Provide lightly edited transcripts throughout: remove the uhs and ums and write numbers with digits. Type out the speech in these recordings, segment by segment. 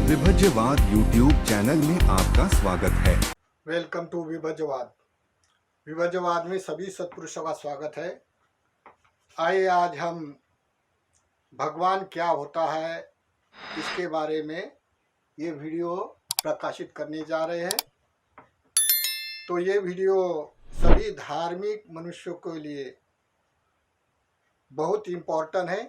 विभज्यवाद YouTube channel में आपका स्वागत है। Welcome to विभज्यवाद। विभज्यवाद में सभी सत्पुरुषों का स्वागत है। आइए आज हम भगवान क्या होता है इसके बारे में ये वीडियो प्रकाशित करने जा रहे हैं। तो ये वीडियो सभी धार्मिक मनुष्यों के लिए बहुत इम्पोर्टेंट है।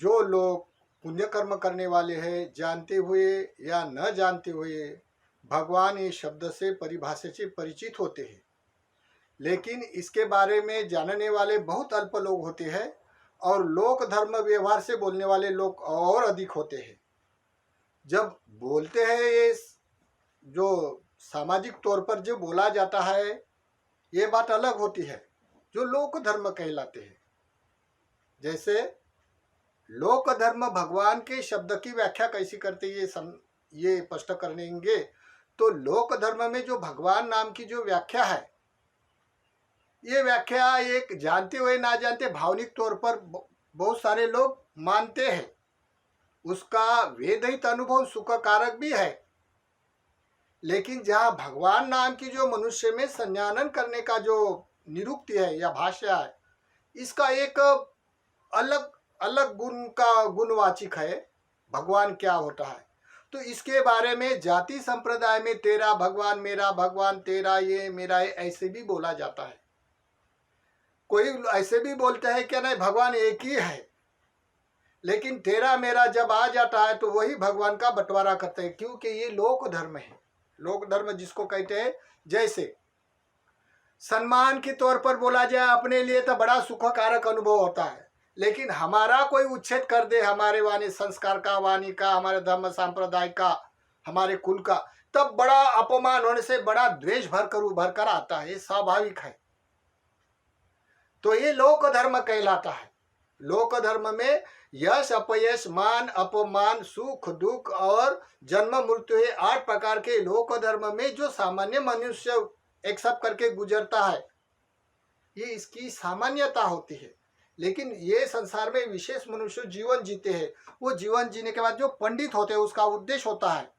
जो लोग पुण्य कर्म करने वाले हैं, जानते हुए या न जानते हुए भगवान इस शब्द से परिभाषा से परिचित होते हैं, लेकिन इसके बारे में जानने वाले बहुत अल्प लोग होते हैं और लोक धर्म व्यवहार से बोलने वाले लोग और अधिक होते हैं। जब बोलते हैं ये जो सामाजिक तौर पर जो बोला जाता है ये बात अलग होती है, जो लोक धर्म कहलाते हैं। जैसे लोक धर्म भगवान के शब्द की व्याख्या कैसी करते ये स्पष्ट करेंगे। तो लोक धर्म में जो भगवान नाम की जो व्याख्या है, ये व्याख्या एक जानते हुए ना जानते भावनिक तौर पर बहुत सारे लोग मानते हैं। उसका वेदहित अनुभव सुखकारक भी है, लेकिन जहाँ भगवान नाम की जो मनुष्य में संज्ञानन करने का जो निरुक्ति है या भाष्य है, इसका एक अलग अलग गुण का गुणवाचिक है। भगवान क्या होता है तो इसके बारे में जाति संप्रदाय में तेरा भगवान, मेरा भगवान, तेरा ये, मेरा ये, ऐसे भी बोला जाता है। कोई ऐसे भी बोलते हैं क्या नहीं, भगवान एक ही है, लेकिन तेरा मेरा जब आ जाता है तो वही भगवान का बंटवारा करते हैं, क्योंकि ये लोक धर्म है। लोक धर्म जिसको कहते हैं, जैसे सम्मान के तौर पर बोला जाए अपने लिए तो बड़ा सुखकारक अनुभव होता है, लेकिन हमारा कोई उच्छेद कर दे हमारे वाणी संस्कार का, वाणी का, हमारे धर्म संप्रदाय का, हमारे कुल का, तब बड़ा अपमान होने से बड़ा द्वेष भरकर आता है। ये स्वाभाविक है। तो ये लोक धर्म कहलाता है। लोक धर्म में यश अपयश, मान अपमान, सुख दुख और जन्म मृत्यु, ये 8 प्रकार के लोक धर्म में जो सामान्य मनुष्य एक्सेप्ट करके गुजरता है, ये इसकी सामान्यता होती है। लेकिन ये संसार में विशेष मनुष्य जीवन जीते हैं, वो जीवन जीने के बाद जो पंडित होते हैं उसका उद्देश्य होता है,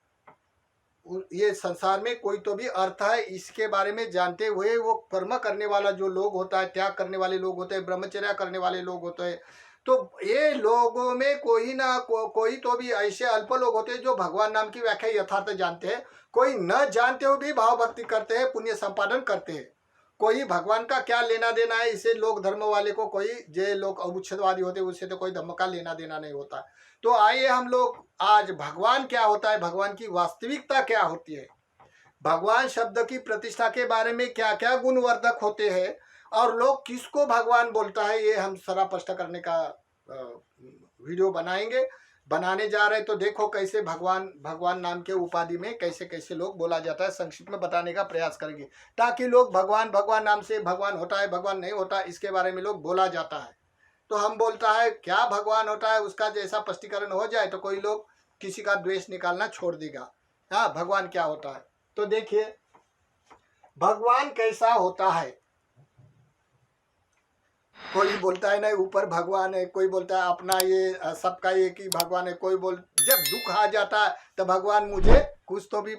ये संसार में कोई तो भी अर्थ है, इसके बारे में जानते हुए वो कर्म करने वाला जो लोग होता है, त्याग करने वाले लोग होते हैं, ब्रह्मचर्या करने वाले लोग होते हैं। तो ये लोगों में कोई ना कोई तो भी ऐसे अल्प लोग होते हैं जो भगवान नाम की व्याख्या यथार्थ जानते हैं, कोई न जानते हुए भी भाव भक्ति करते हैं, पुण्य संपादन करते हैं। कोई भगवान का क्या लेना देना है, इसे लोग धर्म वाले को, कोई जो लोग अवच्छेदवादी होते हैं उससे तो कोई धर्म का लेना देना नहीं होता। तो आइए हम लोग आज भगवान क्या होता है, भगवान की वास्तविकता क्या होती है, भगवान शब्द की प्रतिष्ठा के बारे में क्या क्या गुणवर्धक होते हैं और लोग किसको भगवान बोलता है, ये हम सारा स्पष्ट करने का वीडियो बनाने जा रहे हैं। तो देखो कैसे भगवान नाम के उपाधि में कैसे कैसे लोग बोला जाता है, संक्षिप्त में बताने का प्रयास करेंगे, ताकि लोग भगवान नाम से भगवान होता है, भगवान नहीं होता, इसके बारे में लोग बोला जाता है। तो हम बोलता है क्या भगवान होता है, उसका जैसा स्पष्टीकरण हो जाए तो कोई लोग किसी का द्वेष निकालना छोड़ देगा। हाँ, भगवान क्या होता है तो देखिए भगवान कैसा होता है। कोई बोलता है नहीं ऊपर भगवान है, कोई बोलता है अपना ये सबका एक ही भगवान है, कोई जब दुख आ जाता है तो भगवान मुझे कुछ तो भी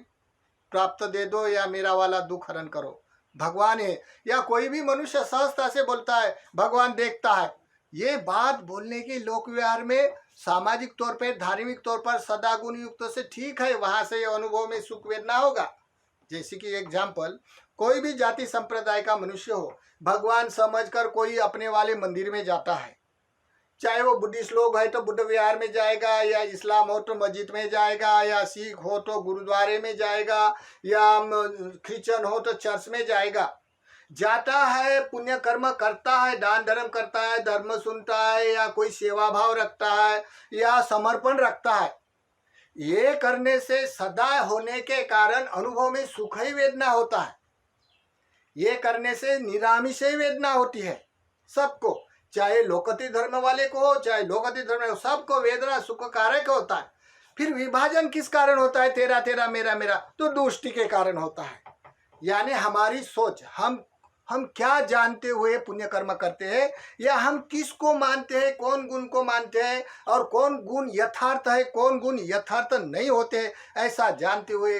प्राप्त दे दो या मेरा वाला दुख हरण करो, भगवान है। या कोई भी मनुष्य सहजता से बोलता है भगवान देखता है। ये बात बोलने की लोक व्यवहार में सामाजिक तौर पर, धार्मिक तौर पर सदा गुण युक्त से ठीक है, वहां से अनुभव में सुख वेदना होगा। जैसे कि एग्जाम्पल, कोई भी जाति संप्रदाय का मनुष्य हो, भगवान समझकर कोई अपने वाले मंदिर में जाता है, चाहे वो बुद्धिस्ट लोग है तो बुद्ध विहार में जाएगा, या इस्लाम हो तो मस्जिद में जाएगा, या सिख हो तो गुरुद्वारे में जाएगा, या क्रिश्चियन हो तो चर्च में जाएगा, जाता है, पुण्य कर्म करता है, दान धर्म करता है, धर्म सुनता है, या कोई सेवा भाव रखता है या समर्पण रखता है। ये करने से सदा होने के कारण अनुभव में सुख ही वेदना होता है। ये करने से निरामिष ही वेदना होती है सबको, चाहे लोकति धर्म वाले को हो चाहे लोकति धर्म हो, सबको वेदना सुख कारक होता है। फिर विभाजन किस कारण होता है, तेरा तेरा मेरा मेरा, तो दुष्टि के कारण होता है। यानी हमारी सोच, हम हम क्या जानते हुए पुण्य कर्म करते हैं, या हम किसको मानते हैं, कौन गुण को मानते हैं, और कौन गुण यथार्थ है, कौन गुण यथार्थ नहीं होते, ऐसा जानते हुए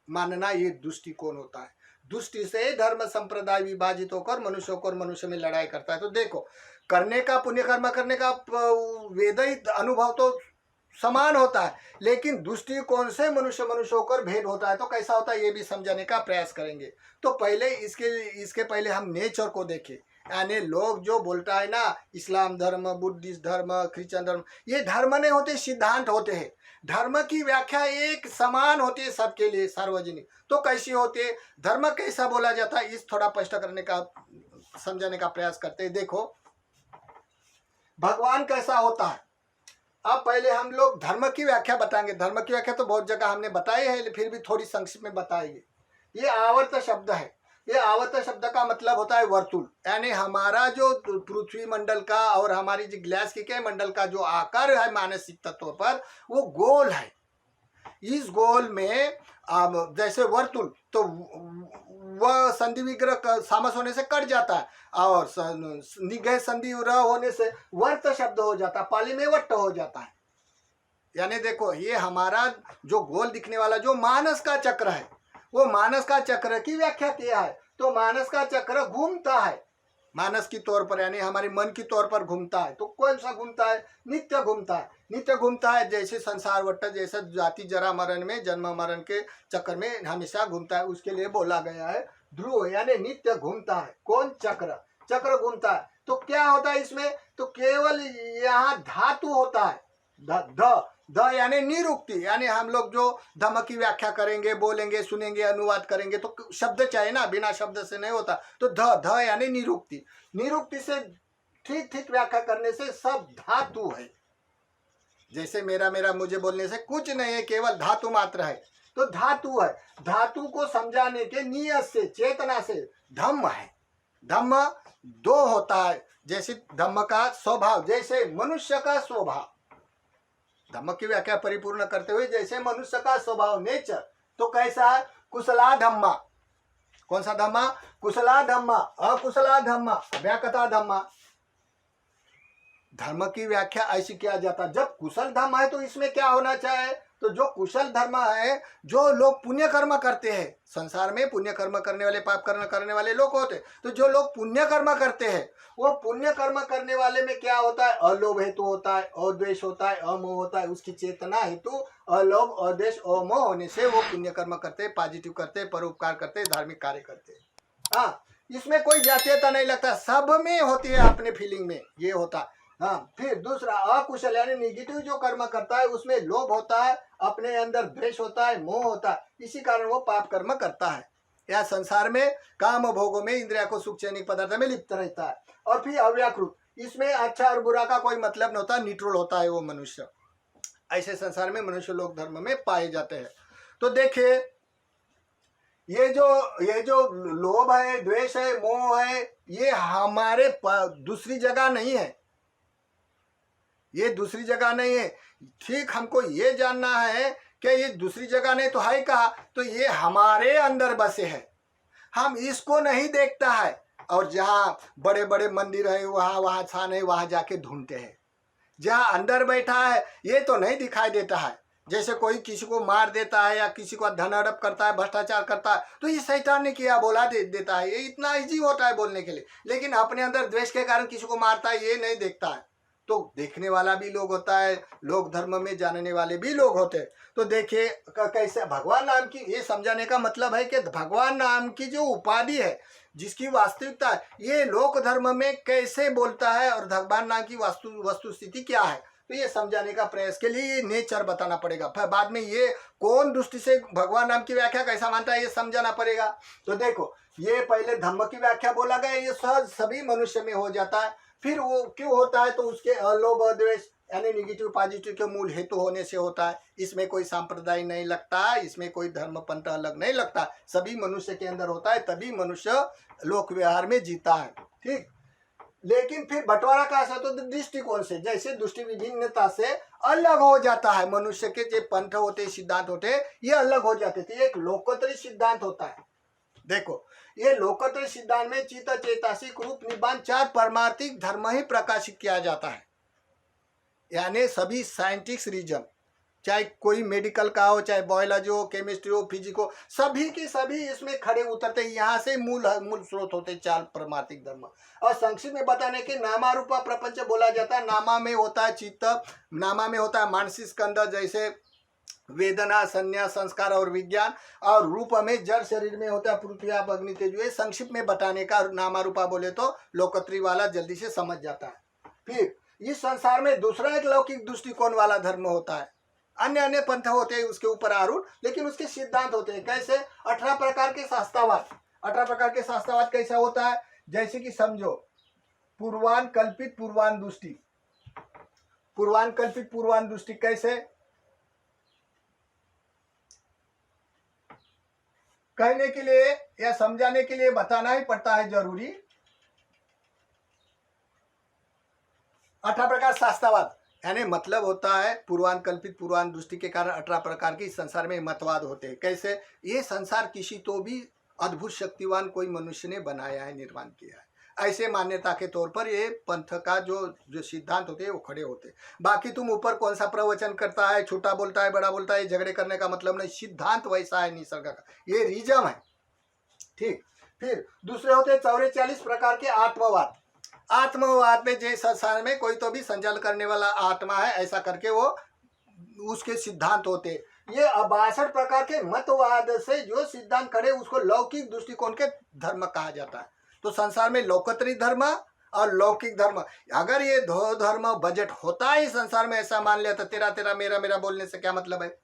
मानना, ये दृष्टिकोण होता है। दृष्टि से धर्म संप्रदाय विभाजित होकर मनुष्यों को और मनुष्य में लड़ाई करता है। तो देखो, करने का, पुण्य कर्म करने का वेदित अनुभव तो समान होता है, लेकिन दृष्टिकोण से मनुष्य होकर भेद होता है। तो कैसा होता है, ये भी समझाने का प्रयास करेंगे। तो पहले इसके पहले हम नेचर को देखें। यानी लोग जो बोलता है ना, इस्लाम धर्म, बुद्धिस्ट धर्म, क्रिश्चियन धर्म, ये धर्म नहीं होते, सिद्धांत होते हैं। धर्म की व्याख्या एक समान होती है सबके लिए, सार्वजनिक। तो कैसी होती है, धर्म कैसा बोला जाता है, इस थोड़ा स्पष्ट करने का, समझाने का प्रयास करते हैं। देखो, भगवान कैसा होता है। अब पहले हम लोग धर्म की व्याख्या बताएंगे। धर्म की व्याख्या तो बहुत जगह हमने बताई है, फिर भी थोड़ी संक्षिप्त में बताएंगे। ये आवर्त शब्द है। ये आवर्त शब्द का मतलब होता है वर्तुल। यानी हमारा जो पृथ्वी मंडल का और हमारी जो ग्लास के मंडल का जो आकार है मानसिक तत्व पर, वो गोल है। इस गोल में जैसे वर्तुल, तो वह संधि विग्रह सामस होने से कट जाता है, और निगह संधि र होने से वर्त शब्द हो जाता है, पाली में वट्ट हो जाता है। यानी देखो, ये हमारा जो गोल दिखने वाला जो मानस का चक्र है, वो मानस का चक्र की व्याख्या किया है। तो मानस का चक्र घूमता है, मानस की तौर पर, यानी हमारे मन की तौर पर घूमता है। तो कौन सा घूमता है, नित्य घूमता है। नित्य घूमता है, जैसे संसार वट्ट, जैसे जाति जरा मरण में, जन्म मरण के चक्कर में हमेशा घूमता है, उसके लिए बोला गया है ध्रुव, यानी नित्य घूमता है। कौन, चक्र, चक्र घूमता है। तो क्या होता है इसमें, तो केवल यहाँ धातु होता है, ध यानी निरुक्ति। यानी हम लोग जो धम्म की व्याख्या करेंगे, बोलेंगे, सुनेंगे, अनुवाद करेंगे, तो शब्द चाहिए ना, बिना शब्द से नहीं होता। तो ध यानी निरुक्ति। निरुक्ति से ठीक ठीक व्याख्या करने से सब धातु है। जैसे मेरा मेरा मुझे बोलने से कुछ नहीं है, केवल धातु मात्र है। तो धातु है। धातु को समझाने के नियत से, चेतना से धम्म है। धम्म दो होता है। जैसे धम्म का स्वभाव, जैसे मनुष्य का स्वभाव, धम्म की व्याख्या परिपूर्ण करते हुए, जैसे मनुष्य का स्वभाव, नेचर, तो कैसा है, कुशला धम्मा। कौन सा धम्मा, कुशला धम्मा, अकुशला धम्मा, व्याकता धम्मा। धर्म की व्याख्या ऐसी किया जाता, जब कुशल धर्म है तो इसमें क्या होना चाहिए, तो जो कुशल धर्म है, जो लोग पुण्य कर्म करते हैं, संसार में पुण्य कर्म करने वाले, पाप कर्म करने वाले लोग होते हैं। तो जो लोग पुण्य कर्म करते हैं, वो पुण्य कर्म करने वाले में क्या होता है, अलोभ हेतु होता है, अद्वेष होता है, अमोह होता है। उसकी चेतना हेतु अलोभ, अद्वेष, अमोह होने से वो पुण्य कर्म करते हैं, पॉजिटिव करते हैं, परोपकार करते हैं, धार्मिक कार्य करते हैं। हाँ, इसमें कोई जातीयता नहीं लगता, सब में होती है, अपने फीलिंग में ये होता है। हाँ, फिर दूसरा अकुशल यानी निगेटिव जो कर्म करता है, उसमें लोभ होता है, अपने अंदर द्वेष होता है, मोह होता है, इसी कारण वो पाप कर्म करता है, या संसार में काम भोगों में, इंद्रिया को सुख चैनिक पदार्थ में लिप्त रहता है। और फिर अव्याकृत, इसमें अच्छा और बुरा का कोई मतलब नहीं होता, न्यूट्रल होता है वो मनुष्य। ऐसे संसार में मनुष्य लोग धर्म में पाए जाते हैं। तो देखिए, ये जो लोभ है, द्वेष है, मोह है, ये हमारे दूसरी जगह नहीं है, ये दूसरी जगह नहीं है। ठीक, हमको ये जानना है कि ये दूसरी जगह नहीं तो है कहा, तो ये हमारे अंदर बसे है, हम इसको नहीं देखता है। और जहाँ बड़े बड़े मंदिर है, वहाँ छान है, वहाँ जाके ढूंढते हैं। जहाँ अंदर बैठा है, ये तो नहीं दिखाई देता है। जैसे कोई किसी को मार देता है, या किसी को धन हड़प करता है, भ्रष्टाचार करता है, तो ये शैतान ने किया बोला देता है, ये इतना इजी होता है बोलने के लिए। लेकिन अपने अंदर द्वेष के कारण किसी को मारता है, ये नहीं देखता है। तो देखने वाला भी लोग होता है, लोग धर्म में जानने वाले भी लोग होते हैं। तो देखिए कैसे भगवान नाम की, ये समझाने का मतलब है कि भगवान नाम की जो उपाधि है, जिसकी वास्तविकता है, ये लोक धर्म में कैसे बोलता है, और भगवान नाम की वस्तु स्थिति क्या है, तो ये समझाने का प्रयास के लिए ये नेचर बताना पड़ेगा। फिर बाद में ये कौन दृष्टि से भगवान नाम की व्याख्या कैसा मानता है, ये समझाना पड़ेगा। तो देखो, ये पहले धम्म की व्याख्या बोला गया, ये सहज सभी मनुष्य में हो जाता है। फिर वो क्यों होता है, तो उसके अलोभ, द्वेष यानी निगेटिव पॉजिटिव के मूल हेतु होने से होता है। इसमें कोई सांप्रदाय नहीं लगता, इसमें कोई धर्म पंथ अलग नहीं लगता, सभी मनुष्य के अंदर होता है, तभी मनुष्य लोक व्यवहार में जीता है। ठीक, लेकिन फिर बंटवारा का ऐसा तो दृष्टिकोण से, जैसे दृष्टि विभिन्नता से अलग हो जाता है। मनुष्य के जो पंथ होते, सिद्धांत होते, ये अलग हो जाते थे। एक लोकोत्तरी सिद्धांत होता है, देखो, ये लोकत्र सिद्धांत में चित्त, चैतसिक, रूप, निब्बान 4 परमार्थिक धर्म ही प्रकाशित किया जाता है। यानी सभी साइंटिस्ट रीजन, चाहे कोई मेडिकल का हो, चाहे बायोलॉजी हो, केमिस्ट्री हो, फिजिक हो, सभी के सभी इसमें खड़े उतरते, यहाँ से मूल स्रोत होते 4 परमार्थिक धर्म। और संक्षिप्त में बताने के नामा रूपा प्रपंच बोला जाता है। नामा में होता है चित्त, नामा में होता है मानसिक स्कंद, जैसे वेदना, संन्यास, संस्कार और विज्ञान, और रूप में जड़ शरीर में होता है पृथ्वी, आप, अग्नि, तेज। ये संक्षिप्त में बताने का नामा रूपा बोले तो लोकत्री वाला जल्दी से समझ जाता है। फिर इस संसार में दूसरा एक लौकिक दृष्टिकोण वाला धर्म होता है। अन्य अन्य पंथ होते हैं उसके ऊपर आरूढ़, लेकिन उसके सिद्धांत होते हैं। कैसे? 18 प्रकार के शास्त्रवाद। 18 प्रकार के शास्त्रवाद कैसा होता है? जैसे कि समझो, पूर्वान कल्पित पूर्वान दृष्टि। पूर्वान कल्पित पूर्वान दृष्टि कैसे? कहने के लिए या समझाने के लिए बताना ही पड़ता है जरूरी। 18 प्रकार शास्त्रवाद यानी मतलब होता है पूर्वान कल्पित पूर्वान दृष्टि के कारण 18 प्रकार के इस संसार में मतवाद होते हैं। कैसे? ये संसार किसी तो भी अद्भुत शक्तिवान कोई मनुष्य ने बनाया है, निर्माण किया है, ऐसे मान्यता के तौर पर ये पंथ का जो सिद्धांत होते हैं वो खड़े होते हैं। बाकी तुम ऊपर कौन सा प्रवचन करता है, छोटा बोलता है, बड़ा बोलता है, झगड़े करने का मतलब नहीं। सिद्धांत वैसा है निसर्ग का, ये रिजम है। ठीक। फिर दूसरे होते हैं 44 प्रकार के आत्मवाद। आत्मवाद में जिस संसार में कोई तो भी संचालन करने वाला आत्मा है, ऐसा करके वो उसके सिद्धांत होते। ये 62 प्रकार के मतवाद से जो सिद्धांत खड़े उसको लौकिक दृष्टिकोण के धर्म कहा जाता है। तो संसार में लोकत्री धर्म और लौकिक धर्म, अगर ये दो धर्म बजट होता है संसार में, ऐसा मान लिया तो तेरा तेरा मेरा मेरा बोलने से क्या मतलब है?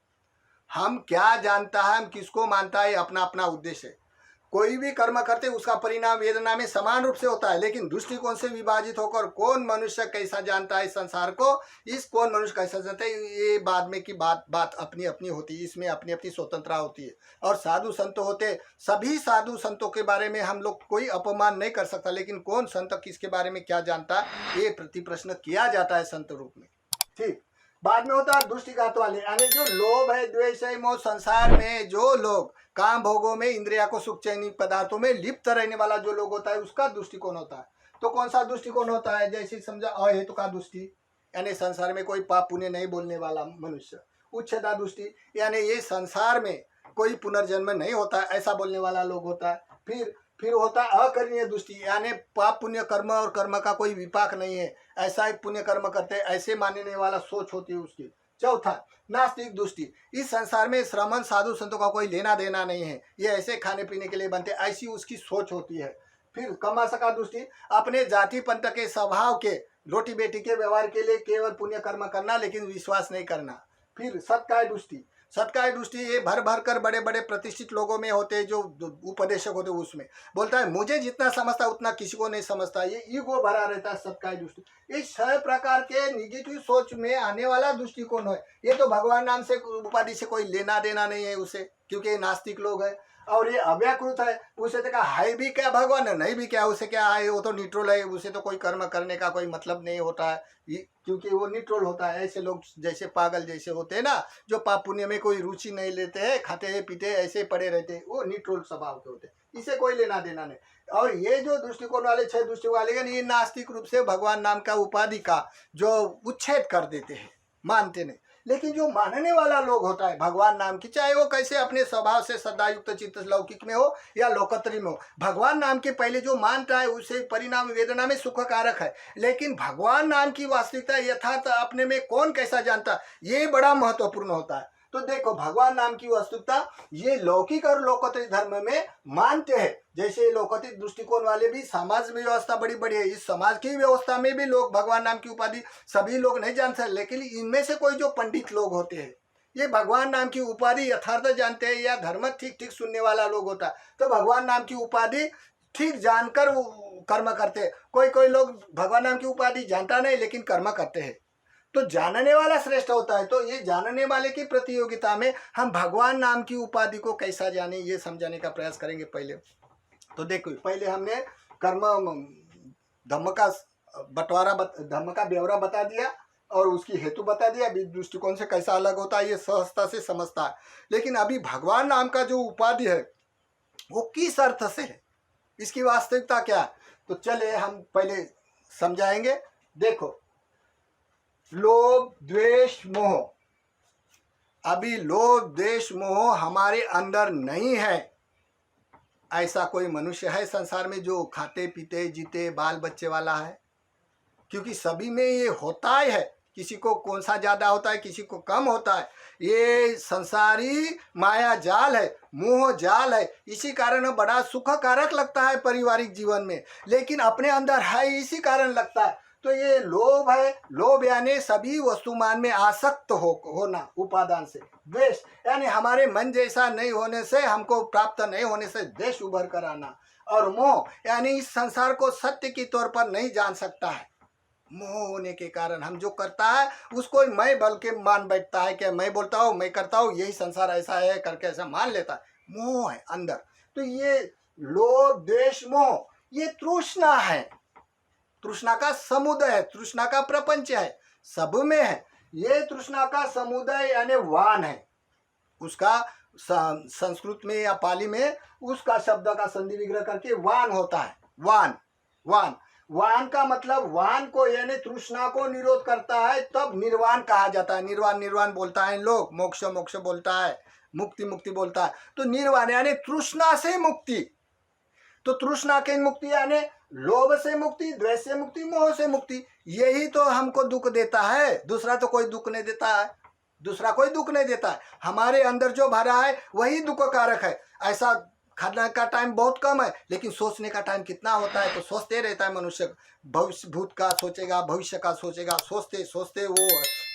हम क्या जानता है, हम किसको मानता है, अपना अपना उद्देश्य है। कोई भी कर्म करते उसका परिणाम वेदना में समान रूप से होता है, लेकिन दृष्टिकोण से विभाजित होकर कौन मनुष्य कैसा जानता है संसार को, इस कौन मनुष्य कैसा जानता है, ये बाद में की बात अपनी अपनी होती है। इसमें अपनी अपनी स्वतंत्रता होती है। और साधु संत होते, सभी साधु संतों के बारे में हम लोग कोई अपमान नहीं कर सकता, लेकिन कौन संत किसके बारे में क्या जानता है, ये प्रति प्रश्न किया जाता है संत रूप में। ठीक। बाद में होता है दृष्टिघात वाले, यानी जो लोभ है, द्वेष है, मोह, संसार में जो लोग काम भोगों में, इंद्रिया को सुख चैनी पदार्थों में लिप्त रहने वाला जो लोग होता है, उसका दृष्टिकोण होता है। तो कौन सा दृष्टिकोण होता है? जैसे समझा अहेतु का दृष्टि, यानी संसार में कोई पाप पुण्य नहीं बोलने वाला मनुष्य। उच्छेदा दृष्टि, यानी ये संसार में कोई पुनर्जन्म नहीं होता, ऐसा बोलने वाला लोग होता है। फिर होता है अकरणीय दृष्टि, यानी पाप पुण्य कर्म और कर्म का कोई विपाक नहीं है, ऐसा एक पुण्य कर्म करते हैं, ऐसे मानने वाला सोच होती है उसकी। चौथा नास्तिक दृष्टि, इस संसार में श्रमण साधु संतों का कोई लेना देना नहीं है, ये ऐसे खाने पीने के लिए बनते, ऐसी उसकी सोच होती है। फिर कमासका दृष्टि, अपने जाति पंथ के स्वभाव के, रोटी बेटी के व्यवहार के लिए केवल पुण्य कर्म करना, लेकिन विश्वास नहीं करना। फिर सत्काय दृष्टि, सत्काय दृष्टि ये भर भर कर बड़े बड़े प्रतिष्ठित लोगों में होते हैं, जो उपदेशक होते हैं, उसमें बोलता है मुझे जितना समझता उतना किसी को नहीं समझता, ये ईगो भरा रहता है सत्काय दृष्टि। इस 6 प्रकार के निगेटिव सोच में आने वाला दृष्टिकोण है। ये तो भगवान नाम से उपाधि से कोई लेना देना नहीं है उसे, क्योंकि ये नास्तिक लोग है। और ये अव्याकृत है, उसे देखा है भी क्या भगवान, नहीं भी क्या, उसे क्या है, वो तो न्यूट्रल है, उसे तो कोई कर्म करने का कोई मतलब नहीं होता है, क्योंकि वो न्यूट्रल होता है। ऐसे लोग जैसे पागल जैसे होते हैं ना, जो पाप पुण्य में कोई रुचि नहीं लेते हैं, खाते हैं पीते ऐसे पड़े रहते हैं, वो न्यूट्रल स्वभाव के होते हैं, इसे कोई लेना देना नहीं। और ये जो दृष्टिकोण वाले 6 दृष्टिकोण वाले, ये नास्तिक रूप से भगवान नाम का उपाधि का जो उच्छेद कर देते हैं, मानते नहीं। लेकिन जो मानने वाला लोग होता है भगवान नाम की, चाहे वो कैसे अपने स्वभाव से सदायुक्त चित्त लौकिक में हो या लोकत्री में हो, भगवान नाम के पहले जो मानता है उसे परिणाम वेदना में सुख कारक है। लेकिन भगवान नाम की वास्तविकता यथार्थ अपने में कौन कैसा जानता, ये बड़ा महत्वपूर्ण होता है। तो देखो, भगवान नाम की वास्तविकता ये लौकिक और लोकोत्तरी धर्म में मानते हैं। जैसे लौकिक दृष्टिकोण वाले भी समाज में व्यवस्था बड़ी बड़ी है, इस समाज की व्यवस्था में भी लोग भगवान नाम की उपाधि सभी लोग नहीं जान सकते, लेकिन इनमें से कोई जो पंडित लोग होते हैं ये भगवान नाम की उपाधि यथार्थ जानते हैं, या धर्म ठीक ठीक सुनने वाला लोग होता है, तो भगवान नाम की उपाधि ठीक जानकर वो कर्म करते हैं। कोई लोग भगवान नाम की उपाधि जानता नहीं लेकिन कर्म करते हैं, तो जानने वाला श्रेष्ठ होता है। तो ये जानने वाले की प्रतियोगिता में हम भगवान नाम की उपाधि को कैसा जाने, ये समझाने का प्रयास करेंगे। पहले तो देखो, पहले हमने कर्म धम्म का बंटवारा, धम्म का ब्यौरा बता दिया और उसकी हेतु बता दिया, दृष्टिकोण से कैसा अलग होता है, ये सहजता से समझता है। लेकिन अभी भगवान नाम का जो उपाधि है वो किस अर्थ से है, इसकी वास्तविकता क्या है। तो चले हम पहले समझाएंगे। देखो, लोभ द्वेष मोह, अभी लोभ द्वेष मोह हमारे अंदर नहीं है। ऐसा कोई मनुष्य है संसार में जो खाते पीते जीते बाल बच्चे वाला है? क्योंकि सभी में ये होता ही है, किसी को कौन सा ज़्यादा होता है, किसी को कम होता है। ये संसारी माया जाल है, मोह जाल है। इसी कारण बड़ा सुखकारक लगता है पारिवारिक जीवन में, लेकिन अपने अंदर है इसी कारण लगता है। तो ये लोभ है, लोभ यानी सभी वस्तुमान में आसक्त होना उपादान से। द्वेष यानी हमारे मन जैसा नहीं होने से, हमको प्राप्त नहीं होने से द्वेष उभर कर आना। और मोह यानी इस संसार को सत्य की तौर पर नहीं जान सकता है। मोह होने के कारण हम जो करता है उसको मैं बल के मान बैठता है कि मैं बोलता हूँ, मैं करता हूँ, यही संसार ऐसा है करके ऐसा मान लेता है। मोह है अंदर। तो ये लोभ द्वेष मोह ये तृष्णा है, तृष्णा का समुदाय है, तृष्णा का प्रपंच है, सब में है। ये तृष्णा का समुदाय यानी वान है। उसका संस्कृत में या पाली में उसका शब्द का संधि विग्रह करके वान होता है। वान वान वान का मतलब वान को यानी तृष्णा को निरोध करता है, तब निर्वाण कहा जाता है। निर्वाण निर्वाण बोलता है लोग, मोक्ष मोक्ष बोलता है, मुक्ति मुक्ति बोलता है। तो निर्वाण यानी तृष्णा से मुक्ति। तो तृष्णा की मुक्ति यानी लोभ से मुक्ति, द्वेष से मुक्ति, मोह से मुक्ति। यही तो हमको दुख देता है, दूसरा तो कोई दुख नहीं देता है, दूसरा कोई दुख नहीं देता है। हमारे अंदर जो भरा है वही दुख कारक है। ऐसा खाने का टाइम बहुत कम है, लेकिन सोचने का टाइम कितना होता है। तो सोचते रहता है मनुष्य, भविष्य भूत का सोचेगा, भविष्य का सोचेगा, सोचते सोचते वो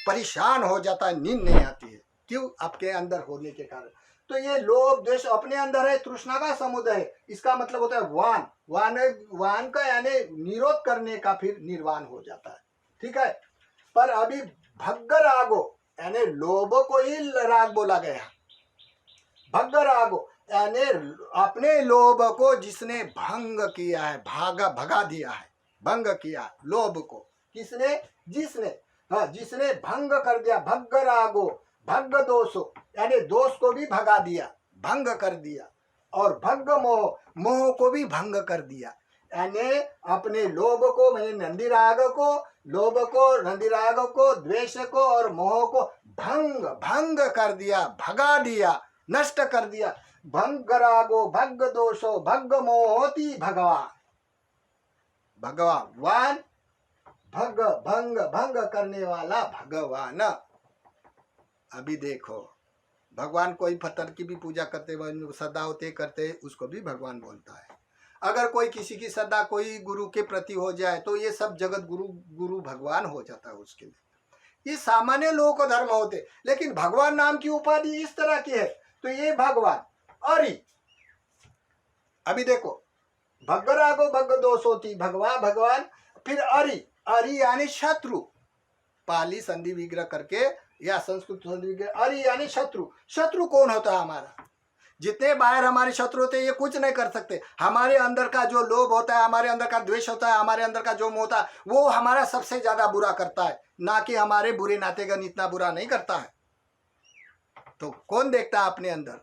परेशान हो जाता है, नींद नहीं आती है। क्यों? आपके अंदर होने के कारण। तो ये लोभ द्वेष अपने अंदर है, तृष्णा का समुदाय है। इसका मतलब होता है वान। वान का यानी निरोध करने का फिर निर्वाण हो जाता है। ठीक है। पर अभी भग्ग रागो यानी लोभ को ही राग बोला गया। भग्ग रागो यानी अपने लोभ को जिसने भंग किया है, भगा दिया है, भंग किया लोभ को। किसने? जिसने, हाँ, जिसने भंग कर दिया। भग्ग रागो, भग्ग दोषो यानी दोष को भी भगा दिया, भंग कर दिया। और भग्ग मोह, मोह को भी भंग कर दिया। यानी अपने लोभ को, मैंने नंदी राग को, लोभ को, नंदी राग को, द्वेष को और मोह को भंग कर दिया, भगा दिया, नष्ट कर दिया। भंग रागो, भग्ग दोषो, भग्ग मोहोति भगवान। भगवान भग भंग भंग करने वाला भगवान। अभी देखो, भगवान कोई पत्थर की भी पूजा करते, श्रद्धा होते करते, उसको भी भगवान बोलता है। अगर कोई किसी की श्रद्धा कोई गुरु के प्रति हो जाए तो ये सब जगत गुरु भगवान हो जाता है उसके लिए। ये सामान्य लोगों को धर्म होते, लेकिन भगवान नाम की उपाधि इस तरह की है। तो ये भगवान अरि, अभी देखो, भग्ग रागो भग्ग दोष होती भगवान। फिर अरि यानी शत्रु, पाली संधि विग्रह करके या संस्कृत संधि विग्रह। अरि यानी शत्रु। शत्रु कौन होता है? हमारा। जितने बाहर हमारे शत्रु होते हैं ये कुछ नहीं कर सकते। हमारे अंदर का जो लोभ होता है, हमारे अंदर का द्वेष होता है, हमारे अंदर का जो मोह होता है, वो हमारा सबसे ज्यादा बुरा करता है, ना कि हमारे बुरे नातेगण इतना बुरा नहीं करता है। तो कौन देखता है अपने अंदर?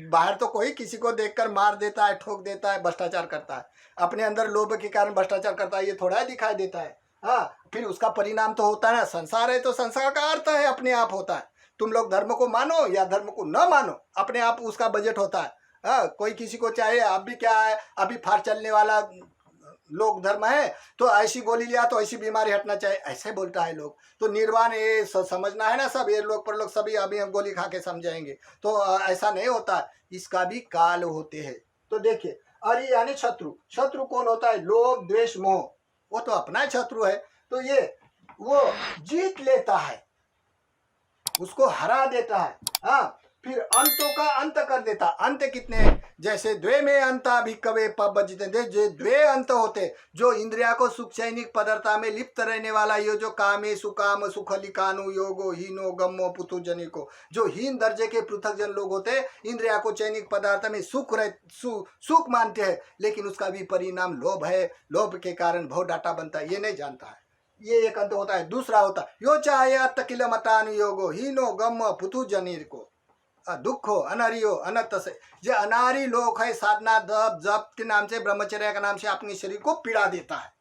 बाहर तो कोई किसी को देखकर मार देता है, ठोक देता है, भ्रष्टाचार करता है। अपने अंदर लोभ के कारण भ्रष्टाचार करता है, ये थोड़ा दिखाई देता है। हाँ, फिर उसका परिणाम तो होता है ना। संसार है तो संसार का अर्थ है अपने आप होता है। तुम लोग धर्म को मानो या धर्म को न मानो, अपने आप उसका बजट होता है। हाँ, कोई किसी को चाहे अभी क्या है, अभी फार चलने वाला लोग धर्म है तो ऐसी गोली लिया तो ऐसी बीमारी हटना चाहिए, ऐसे बोलता है लोग। तो निर्वाण ये समझना है ना, सब ये लोग पर लोग सभी अभी हम गोली खा के समझाएंगे, तो ऐसा नहीं होता। इसका भी काल होते हैं। तो देखिए, अरि यानी शत्रु। शत्रु कौन होता है? लोभ द्वेष मोह, वो तो अपना शत्रु है। तो ये वो जीत लेता है, उसको हरा देता है। हाँ, फिर अंतों का अंत कर देता। अंत कितने हैं? जैसे द्वे में अंता भिक्कवे पबजिते, जो द्वे अंत होते, जो इंद्रिया को सुख चैनिक पदार्था में लिप्त रहने वाला, ये जो कामे सुकाम सुखलिकानु योगो हीनो गम्मो पुतु जनिको, जो हीन दर्जे के पृथक जन लोग होते, इंद्रिया को चैनिक पदार्थ में सुख मानते हैं, लेकिन उसका भी परिणाम लोभ है। लोभ के कारण भव डाटा बनता है, ये नहीं जानता है। ये एक अंत होता है। दूसरा होता है यो चाहे अत्तकिल मतानुयोगो हीनो गम्म पुतु जनीर को। दुख हो, अनारी हो, अनंत से जो अनारी लोग है साधना दप जप के नाम से, ब्रह्मचर्य के नाम से अपने शरीर को पीड़ा देता है।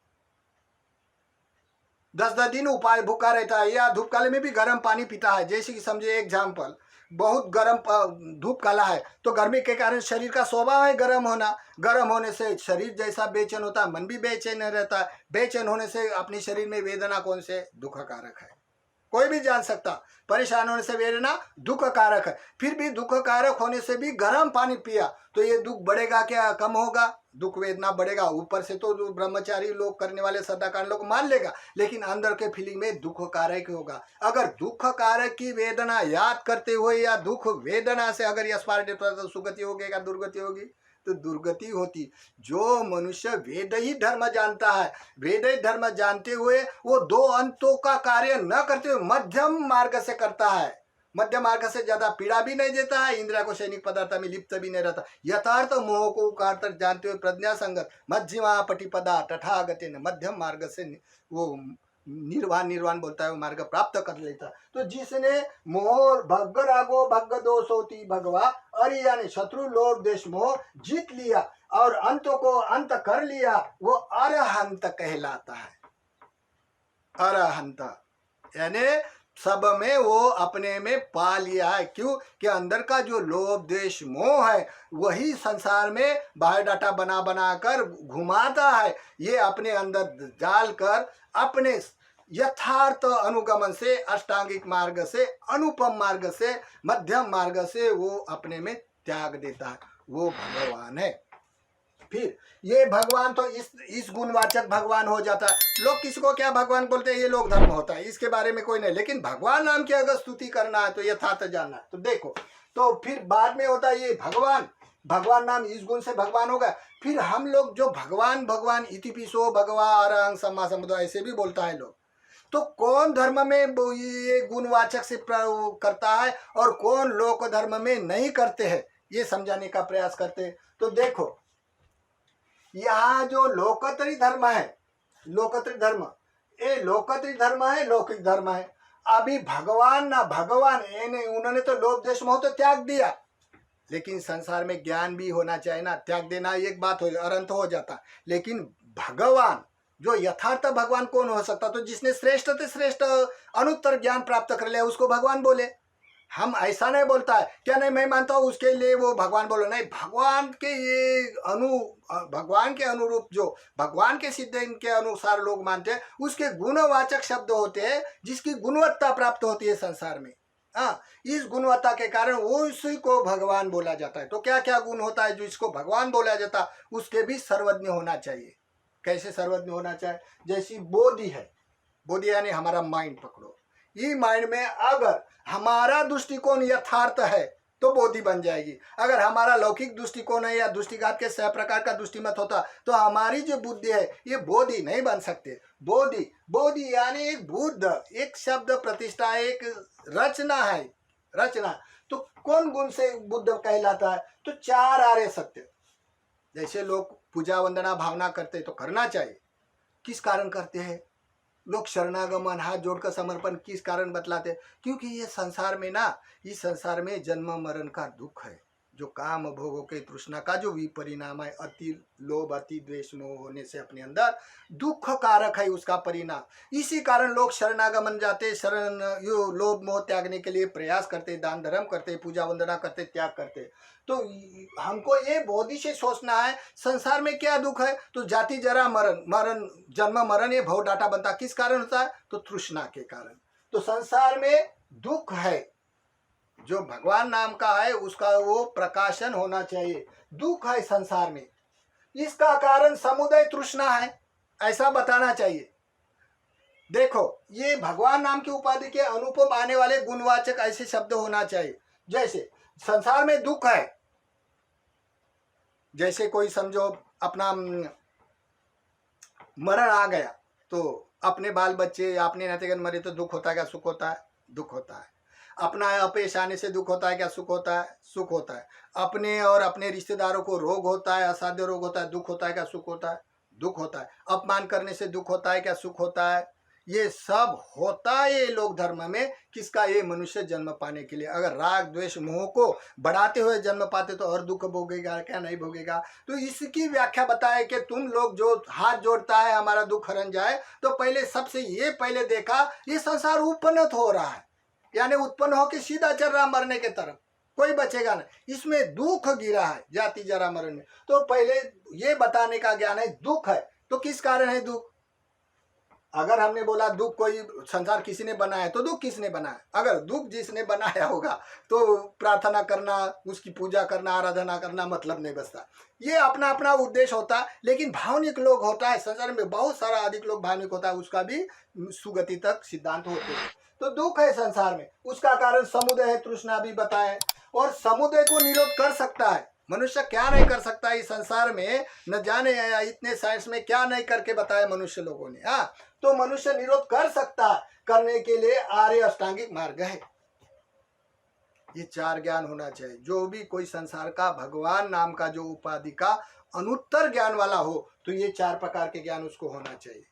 10-10 दिन उपाय भूखा रहता है, या धूप काले में भी गर्म पानी पीता है। जैसे कि समझे एग्जाम्पल, बहुत गर्म धूप काला है तो गर्मी के कारण शरीर का स्वभाव है गर्म होना। गर्म होने से शरीर जैसा बेचैन होता है, मन भी बेचैन रहता है। बेचैन होने से अपने शरीर में वेदना कौन से दुख कारक है, कोई भी जान सकता। परेशान होने से वेदना दुख कारक है। फिर भी दुख कारक होने से भी गर्म पानी पिया तो ये दुख बढ़ेगा क्या, कम होगा? दुख वेदना बढ़ेगा। ऊपर से तो जो ब्रह्मचारी लोग करने वाले सदाकांड लोग मान लेगा, लेकिन अंदर के फीलिंग में दुख कारक होगा। अगर दुख कारक की वेदना याद करते हुए या दुख वेदना से अगर यश तो सुगति होगी या दुर्गति होगी? तो दुर्गति होती। जो मनुष्य वेद ही धर्म जानता है, वेद ही धर्म जानते हुए वो दो अंतों का कार्य न करते हुए मध्यम मार्ग से करता है, मध्य मार्ग से ज्यादा पीड़ा भी नहीं देता है, इंद्रिया को सैनिक पदार्थ में लिप्त भी नहीं रहता, यथार्थ मोह को उकारतर जानते हुए प्रज्ञा संगत मध्यमा पटिपदा तथागति मध्यम मार्ग से वो निर्वाण बोलता है, वो मार्ग प्राप्त कर लेता है। तो जिसने मोह भग्ग रागो भग्ग दोष होती भगवा अरे यानी शत्रु लोभ देश मोह जीत लिया और अंतों को अंत कर लिया, वो अरहंत कहलाता है। अरहंत यानी सब में वो अपने में पा लिया है। क्यों? कि अंदर का जो लोभ देश मोह है वही संसार में बायोडाटा बना बना कर घुमाता है। ये अपने अंदर डाल कर अपने यथार्थ अनुगमन से, अष्टांगिक मार्ग से, अनुपम मार्ग से, मध्यम मार्ग से वो अपने में त्याग देता है। वो भगवान है। फिर ये भगवान तो इस गुणवाचक भगवान हो जाता है। लोग किसी को क्या भगवान बोलते हैं, ये लोग धर्म होता है, इसके बारे में कोई नहीं। लेकिन भगवान नाम की अगर स्तुति करना है तो यथार्थ जानना है। तो देखो, तो फिर बाद में होता है ये भगवान, भगवान नाम इस गुण से भगवान होगा। फिर हम लोग जो भगवान भगवान इतिपिसो भगवा अरहं सम्मा समुद्र ऐसे भी बोलता है लोग। तो कौन धर्म में ये गुणवाचक से करता है और कौन लोक धर्म में नहीं करते हैं, ये समझाने का प्रयास करते हैं। तो देखो, यहाँ जो लोकत्री धर्म है, लोकत्री धर्म, ये लोकत्री धर्म है, लौकिक धर्म है। अभी भगवान ना भगवान उन्होंने तो लोभ देश मोह तो त्याग दिया, लेकिन संसार में ज्ञान भी होना चाहिए ना। त्याग देना एक बात हो, अनंत हो जाता। लेकिन भगवान जो यथार्थ भगवान कौन हो सकता? तो जिसने श्रेष्ठ से श्रेष्ठ अनुत्तर ज्ञान प्राप्त कर लिया उसको भगवान बोले। हम ऐसा नहीं बोलता है क्या, नहीं मैं मानता हूँ उसके लिए वो भगवान बोलो, नहीं। भगवान के ये भगवान के अनुरूप जो भगवान के सिद्ध के अनुसार लोग मानते हैं, उसके गुणवाचक शब्द होते हैं जिसकी गुणवत्ता प्राप्त होती है संसार में। हाँ, इस गुणवत्ता के कारण उसी को भगवान बोला जाता है। तो क्या क्या गुण होता है जो इसको भगवान बोला जाता है? उसके भी सर्वज्ञ होना चाहिए। कैसे सर्वज्ञ होना चाहिए? जैसी बोधि है, बोधि यानी हमारा माइंड पकड़ो। ये माइंड में अगर हमारा दृष्टिकोण यथार्थ है तो बोधि बन जाएगी। अगर हमारा लौकिक दृष्टिकोण है या दृष्टिघात के सह प्रकार का दृष्टिमत होता तो हमारी जो बुद्धि है ये बोधि नहीं बन सकते। बोधि, बोधि यानी एक बुद्ध, एक शब्द प्रतिष्ठा, एक रचना है, रचना। तो कौन गुण से बुद्ध कहलाता है? तो 4 आर्य सत्य। जैसे लोग पूजा वंदना भावना करते तो करना चाहिए। किस कारण करते हैं लोग? शरणागमन, हाथ जोड़कर समर्पण किस कारण बतलाते? क्योंकि ये संसार में ना, इस संसार में जन्म मरण का दुख है, जो काम भोगों के तृष्णा का जो विपरिणाम है, अति लोभ अति द्वेष मोह होने से अपने अंदर दुख कारक है उसका परिणाम। इसी कारण लोग शरणागमन जाते, शरण यो लोभ मोह त्यागने के लिए प्रयास करते, दान धर्म करते, पूजा वंदना करते, त्याग करते। तो हमको ये बोधि से सोचना है संसार में क्या दुख है? तो जाति जरा मरण, मरण जन्म मरण ये भव डाटा बनता किस कारण होता है? तो तृष्णा के कारण। तो संसार में दुख है, जो भगवान नाम का है उसका वो प्रकाशन होना चाहिए। दुख है संसार में, इसका कारण समुदय तृष्णा है, ऐसा बताना चाहिए। देखो, ये भगवान नाम की उपाधि के अनुपम आने वाले गुणवाचक ऐसे शब्द होना चाहिए। जैसे संसार में दुख है, जैसे कोई समझो अपना मरण आ गया तो अपने बाल बच्चे या अपने नातेगण मरे तो दुख होता है क्या, सुख होता है? दुख होता है। अपना अपेश आने से दुख होता है क्या, सुख होता है? सुख होता है। अपने और अपने रिश्तेदारों को रोग होता है, असाध्य रोग होता है, दुख होता है क्या, सुख होता है? दुख होता है। अपमान करने से दुख होता है क्या, सुख होता है? ये सब होता है ये लोक धर्म में किसका? ये मनुष्य जन्म पाने के लिए। अगर राग द्वेष मोह को बढ़ाते हुए जन्म पाते तो और दुख भोगेगा क्या? नहीं भोगेगा। तो इसकी व्याख्या बताए कि तुम लोग जो हाथ जोड़ता है हमारा दुख हरन जाए, तो पहले सबसे ये पहले देखा ये संसार उपन्नत हो रहा है, यानी उत्पन्न होकर सीधा चल रहा मरने के तरफ, कोई बचेगा नहीं। इसमें दुख गिरा है जाति जरा मरण में। तो पहले ये बताने का ज्ञान है दुख है, तो किस कारण है दुख? अगर हमने बोला दुख कोई संसार किसी ने बनाया, तो दुख किसने बनाया? अगर दुख जिसने बनाया होगा तो प्रार्थना करना, उसकी पूजा करना, आराधना करना मतलब नहीं बचता। ये अपना अपना उद्देश्य होता है, लेकिन भावनिक लोग होता है संसार में बहुत सारा अधिक लोग भावनिक होता है, उसका भी सुगति तक सिद्धांत होते हैं। तो दुख है संसार में, उसका कारण समुदय है, तृष्णा भी बताए। और समुदय को निरोध कर सकता है मनुष्य, क्या नहीं कर सकता इस संसार में, न जाने इतने साइंस में क्या नहीं करके बताया मनुष्य लोगों ने। हाँ, तो मनुष्य निरोध कर सकता है, करने के लिए आर्य अष्टांगिक मार्ग है। ये चार ज्ञान होना चाहिए। जो भी कोई संसार का भगवान नाम का जो उपाधि का अनुत्तर ज्ञान वाला हो, तो ये चार प्रकार के ज्ञान उसको होना चाहिए।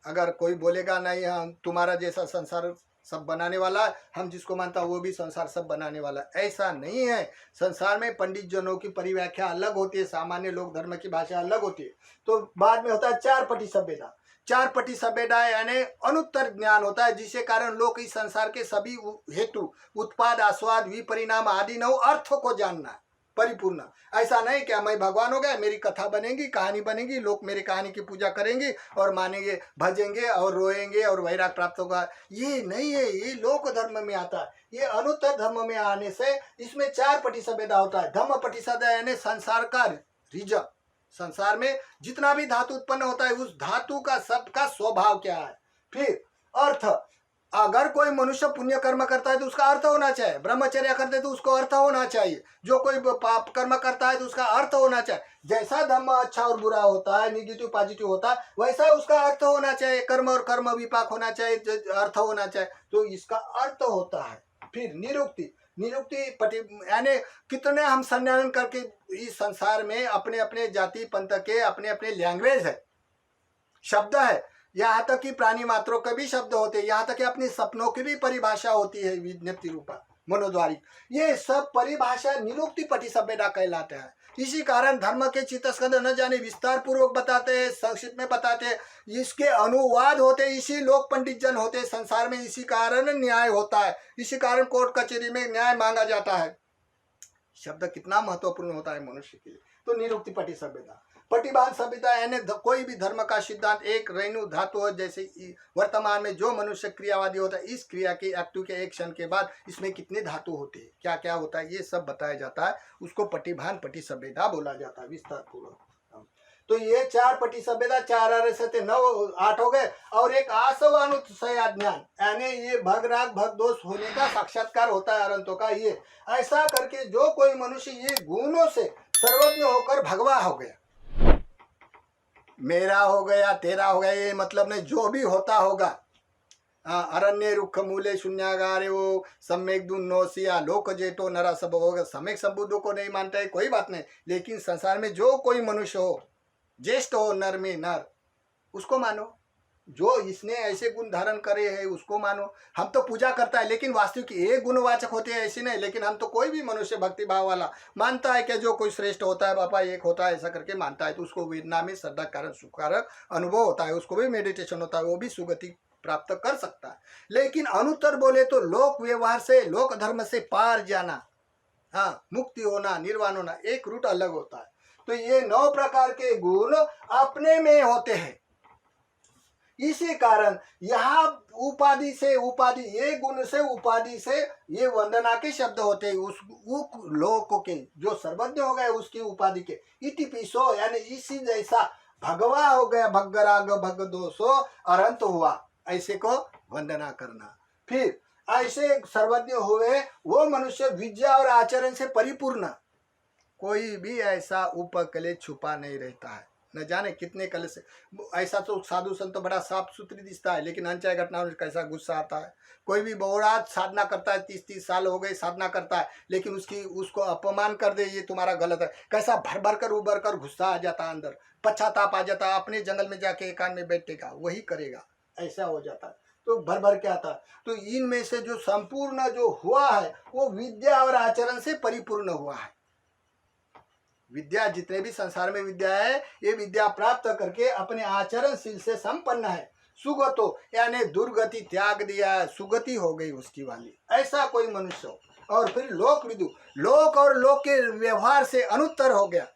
अगर कोई बोलेगा नहीं हम तुम्हारा जैसा संसार सब बनाने वाला, हम जिसको मानता वो भी संसार सब बनाने वाला, ऐसा नहीं है। संसार में पंडित जनों की परिव्याख्या अलग होती है, सामान्य लोक धर्म की भाषा अलग होती है। तो बाद में होता है चार पटी सभ्यता। चार पटी सभ्यता यानी अनुत्तर ज्ञान होता है, जिसके कारण लोग इस संसार के सभी हेतु, उत्पाद, आस्वाद, विपरिणाम आदि नौ अर्थों को जानना परिपूर्ण। ऐसा नहीं क्या मैं भगवान हो गया, मेरी कथा बनेगी, कहानी बनेगी, लोग मेरी कहानी की पूजा करेंगे और मानेंगे, भजेंगे और रोएंगे और वैराग प्राप्त होगा। ये नहीं है, ये लोक धर्म में आता है। ये अनुत्तर धर्म में आने से इसमें चार पटी सभ्यता होता है। धम्म पटी सभ्यता यानी संसार का रिजर्व, संसार में जितना भी धातु उत्पन्न होता है उस धातु का सबका स्वभाव क्या है। फिर अर्थ, अगर कोई मनुष्य पुण्य कर्म करता है तो उसका अर्थ होना चाहिए, ब्रह्मचर्य करते तो उसको अर्थ होना चाहिए, जो कोई पाप कर्म करता है तो उसका अर्थ होना चाहिए। जैसा धर्म अच्छा और बुरा होता है, निगेटिव पॉजिटिव होता है, वैसा उसका अर्थ होना चाहिए। कर्म और कर्म विपाक होना चाहिए, अर्थ होना चाहिए, तो इसका अर्थ होता है। फिर निरुक्ति, निरुक्ति पटी यानी कितने हम संज्ञान करके इस संसार में अपने अपने जाति पंथ के अपने अपने लैंग्वेज है, शब्द है, यहाँ तक कि प्राणी मात्रों के भी शब्द होते हैं, यहाँ तक कि अपने सपनों की भी परिभाषा होती है, विज्ञप्ति रूपा मनोद्वारिक। ये सब परिभाषा निरुक्ति पटी सभ्यता कहलाते हैं। इसी कारण धर्म के चित्तस्कंध न जाने विस्तार पूर्वक बताते हैं, संक्षिप्त में बताते हैं, इसके अनुवाद होते, इसी लोक पंडित जन होते संसार में। इसी कारण न्याय होता है, इसी कारण कोर्ट कचहरी में न्याय मांगा जाता है। शब्द कितना महत्वपूर्ण होता है मनुष्य के लिए। तो निरुक्ति पटी सभ्यता। पटिबान सभ्यता यानी कोई भी धर्म का सिद्धांत एक रेणु धातु हो, जैसे वर्तमान में जो मनुष्य क्रियावादी होता है, इस क्रिया के एक्टिव के एक क्षण के बाद इसमें कितने धातु होते हैं, क्या क्या होता है, ये सब बताया जाता है। उसको पटिभान पटी सभ्यता बोला जाता है विस्तार पूर्वक। तो ये चार पटी सभ्यता, चार आरे सत्य 9 8 हो गए। और एक आसवानुसया ज्ञान यानी ये भग राग भग दोष होने का साक्षात्कार होता है अरंतों का। ये ऐसा करके जो कोई मनुष्य ये गुणों से सर्वज्ञ होकर भगवा हो गया, मेरा हो गया तेरा हो गया, ये मतलब नहीं, जो भी होता होगा। अरण्य रुख मूले शून्यागारे वो सम्यक दुन्नोसिया लोक जेठो नरा सब होगा। सम्यक संबुद्धों को नहीं मानता है कोई बात नहीं, लेकिन संसार में जो कोई मनुष्य हो, ज्येष्ठ हो नर में नर, उसको मानो। जो इसने ऐसे गुण धारण करे हैं उसको मानो। हम तो पूजा करता है, लेकिन वास्तविक एक गुणवाचक होते हैं ऐसे नहीं, लेकिन हम तो कोई भी मनुष्य भक्ति भाव वाला मानता है कि जो कोई श्रेष्ठ होता है, बापा एक होता है, ऐसा करके मानता है, तो उसको वेदना में श्रद्धा कारण सुखकारक अनुभव होता है, उसको भी मेडिटेशन होता है, वो भी सुगति प्राप्त कर सकता है। लेकिन अनुत्तर बोले तो लोक व्यवहार से, लोक धर्म से पार जाना, हाँ, मुक्ति होना, निर्वाण होना, एक रूट अलग होता है। तो ये 9 प्रकार के गुण अपने में होते हैं। इसी कारण यहाँ उपाधि से, उपाधि ये गुण से, उपाधि से ये वंदना के शब्द होते हैं उस लोक के जो सर्वज्ञ हो गए उसकी उपाधि के। इति पिसो यानी इसी जैसा भगवा हो गया, भगराग भग दोषो अरंत हुआ, ऐसे को वंदना करना। फिर ऐसे सर्वज्ञ हुए वो मनुष्य विद्या और आचरण से परिपूर्ण, कोई भी ऐसा उपकले छुपा नहीं रहता है। न जाने कितने कल से ऐसा तो साधु संत तो बड़ा साफ सुथरी दिखता है, लेकिन अनचाही घटनाओं में कैसा गुस्सा आता है। कोई भी बहुरात साधना करता है, 30-30 साल हो गए साधना करता है, लेकिन उसको अपमान कर दे, ये तुम्हारा गलत है, कैसा भर भर कर उबर कर गुस्सा आ जाता है, अंदर पश्चाताप आ जाता है, अपने जंगल में जाके एकांत में बैठेगा, वही करेगा। ऐसा हो जाता है, तो भर भर के आता है। तो इनमें से जो संपूर्ण जो हुआ है वो विद्या और आचरण से परिपूर्ण हुआ है। विद्या, जितने भी संसार में विद्या है, ये विद्या प्राप्त करके अपने आचरणशील से संपन्न है। सुगतो यानी दुर्गति त्याग दिया है, सुगति हो गई उसकी वाली, ऐसा कोई मनुष्य हो। और फिर लोक विदु, लोक और लोक के व्यवहार से अनुत्तर हो गया।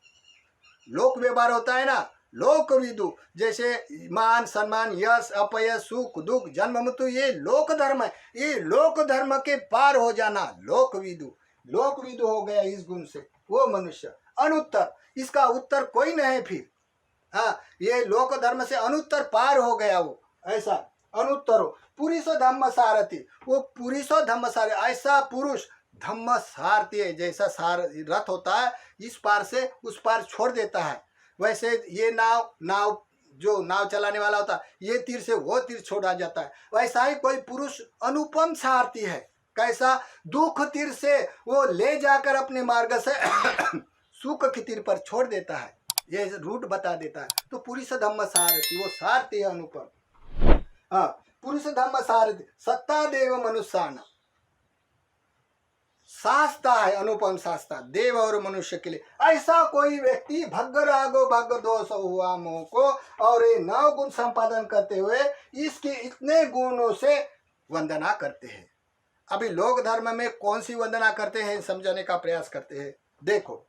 लोक व्यवहार होता है ना, लोक विदु, जैसे मान सम्मान, यश अपयश, सुख दुख, जन्म मृत्यु, ये लोक धर्म है। ये लोक धर्म के पार हो जाना लोक विदु हो गया इस गुण से वो मनुष्य। अनुत्तर, इसका उत्तर कोई नहीं फिर। हाँ, ये लोक धर्म से अनुत्तर पार हो गया वो, ऐसा अनुत्तर हो। पुरुष धम्म सारथी, वो पुरुष धम्म सारथी, ऐसा पुरुष धम्म सारथी है। जैसा सार रथ होता है, इस पार से उस पार छोड़ देता है, वैसे ये नाव जो नाव चलाने वाला होता है, ये तीर से वो तीर छोड़ा जाता है। वैसा ही कोई पुरुष अनुपम सारथी है। कैसा? दुख तीर से वो ले जाकर अपने मार्ग से सुख की तीर पर छोड़ देता है, ये रूट बता देता है। तो पुरुष धम्म सारथी, वो सारथी है अनुपम। हाँ, पुरुष धम्म सारथी, सत्ता देव मनुष्यान, शास्ता है, अनुपम शास्ता देव और मनुष्य के लिए। ऐसा कोई व्यक्ति भग्ग रागो भग्ग दोष हुआ मोह को, और ये 9 गुण संपादन करते हुए इसके इतने गुणों से वंदना करते हैं। अभी लोक धर्म में कौन सी वंदना करते हैं समझाने का प्रयास करते हैं। देखो,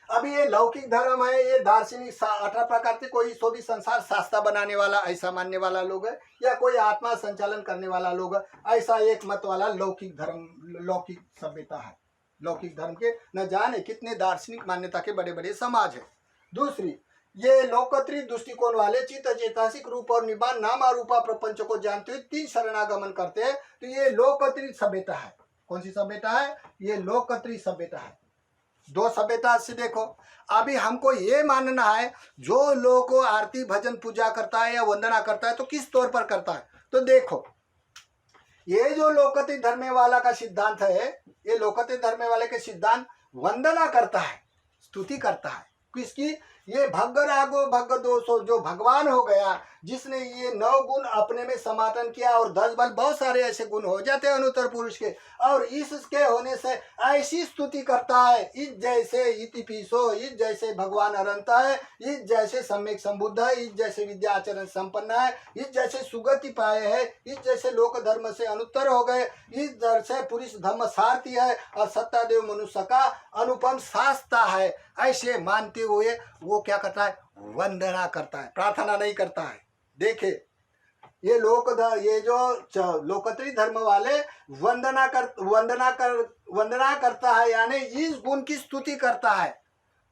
अभी ये लौकिक धर्म है, ये दार्शनिक 18 प्रकार के, कोई सो भी संसार शास्त्र बनाने वाला ऐसा मानने वाला लोग है, या कोई आत्मा संचालन करने वाला लोग है, ऐसा एक मत वाला लौकिक धर्म, लौकिक सभ्यता है। लौकिक धर्म के न जाने कितने दार्शनिक मान्यता के बड़े बड़े समाज है। दूसरी, ये लोकत्री दृष्टिकोण वाले चित्त चैतसिक रूप और निबान नाम रूपा प्रपंच को जानते हुए 3 शरणागमन करते हैं। तो ये लोकत्री सभ्यता है। कौन सी सभ्यता है? ये लोकत्री सभ्यता है। 2 सभ्यता से देखो, अभी हमको ये मानना है, जो लोग को आरती भजन पूजा करता है या वंदना करता है तो किस तौर पर करता है। तो देखो, ये जो लोकत्री धर्म वाला का सिद्धांत है, ये लोकत्री धर्म वाले के सिद्धांत वंदना करता है, स्तुति करता है। किसकी? ये भग्ग रागो भग्ग दोषो, जो भगवान हो गया, जिसने ये 9 गुण अपने में समापन किया, और 10 बल बहुत सारे ऐसे गुण हो जाते हैं अनुत्तर पुरुष के, और इसके होने से ऐसी स्तुति करता है, इस जैसे इतिपिसो, इस जैसे भगवान अनंत है, इस जैसे सम्यक संबुद्ध है, इस जैसे विद्या आचरण संपन्न है, इस जैसे सुगति पाए है, इस जैसे लोक धर्म से अनुत्तर हो गए, इस जैसे पुरुष धर्म सारथी है, और सत्तादेव मनुष्य का अनुपम शास्ता है, ऐसे मानते हुए वो क्या करता है? वंदना करता है, प्रार्थना नहीं करता है। देखे, ये जो लोकत्री धर्म वाले वंदना करता है, यानी इस गुण की स्तुति करता है।